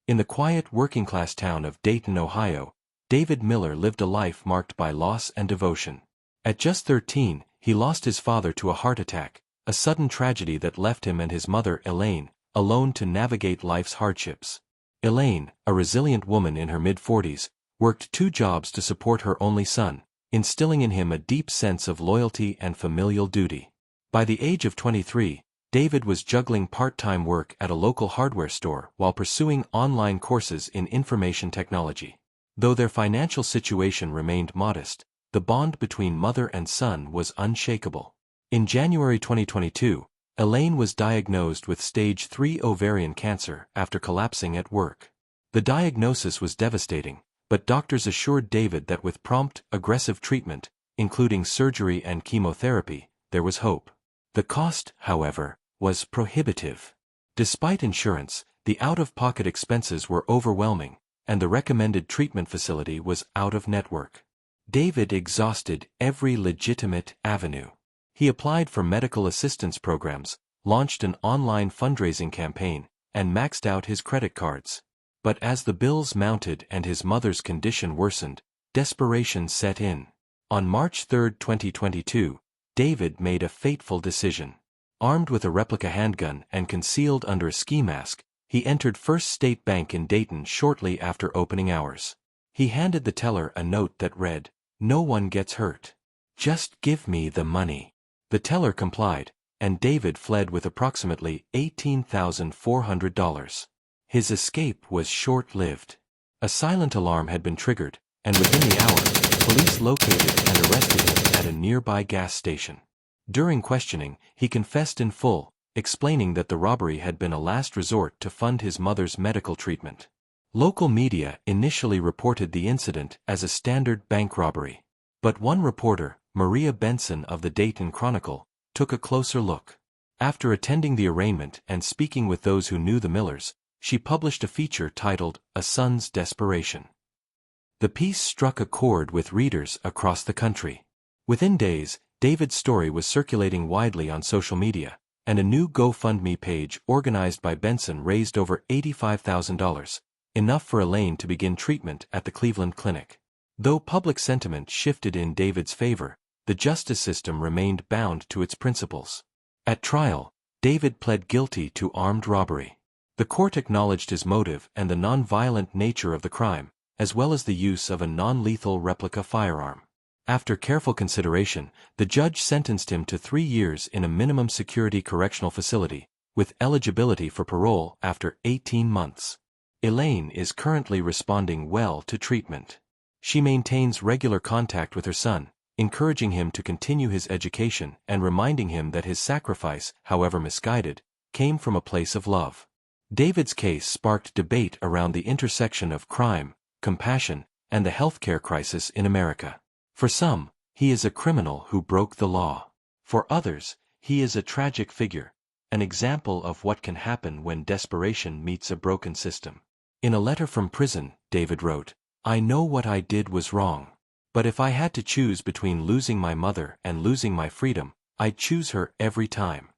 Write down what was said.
In the quiet working-class town of Dayton, Ohio, David Miller lived a life marked by loss and devotion. At just 13, he lost his father to a heart attack, a sudden tragedy that left him and his mother, Elaine, alone to navigate life's hardships. Elaine, a resilient woman in her mid-40s, worked 2 jobs to support her only son, instilling in him a deep sense of loyalty and familial duty. By the age of 23, David was juggling part-time work at a local hardware store while pursuing online courses in information technology. Though their financial situation remained modest, the bond between mother and son was unshakable. In January 2022, Elaine was diagnosed with stage 3 ovarian cancer after collapsing at work. The diagnosis was devastating, but doctors assured David that with prompt, aggressive treatment, including surgery and chemotherapy, there was hope. The cost, however, was prohibitive. Despite insurance, the out-of-pocket expenses were overwhelming, and the recommended treatment facility was out of network. David exhausted every legitimate avenue. He applied for medical assistance programs, launched an online fundraising campaign, and maxed out his credit cards. But as the bills mounted and his mother's condition worsened, desperation set in. On March 3, 2022, David made a fateful decision. Armed with a replica handgun and concealed under a ski mask, he entered First State Bank in Dayton shortly after opening hours. He handed the teller a note that read, "No one gets hurt. Just give me the money." The teller complied, and David fled with approximately $18,400. His escape was short-lived. A silent alarm had been triggered, and within the hour, police located and arrested him at a nearby gas station. During questioning, he confessed in full, explaining that the robbery had been a last resort to fund his mother's medical treatment. Local media initially reported the incident as a standard bank robbery. But one reporter, Maria Benson of the Dayton Chronicle, took a closer look. After attending the arraignment and speaking with those who knew the Millers, she published a feature titled, "A Son's Desperation." The piece struck a chord with readers across the country. Within days, David's story was circulating widely on social media, and a new GoFundMe page organized by Benson raised over $85,000, enough for Elaine to begin treatment at the Cleveland Clinic. Though public sentiment shifted in David's favor, the justice system remained bound to its principles. At trial, David pled guilty to armed robbery. The court acknowledged his motive and the non-violent nature of the crime, as well as the use of a non-lethal replica firearm. After careful consideration, the judge sentenced him to 3 years in a minimum security correctional facility, with eligibility for parole after 18 months. Elaine is currently responding well to treatment. She maintains regular contact with her son, encouraging him to continue his education and reminding him that his sacrifice, however misguided, came from a place of love. David's case sparked debate around the intersection of crime, compassion, and the healthcare crisis in America. For some, he is a criminal who broke the law. For others, he is a tragic figure, an example of what can happen when desperation meets a broken system. In a letter from prison, David wrote, "I know what I did was wrong. But if I had to choose between losing my mother and losing my freedom, I'd choose her every time."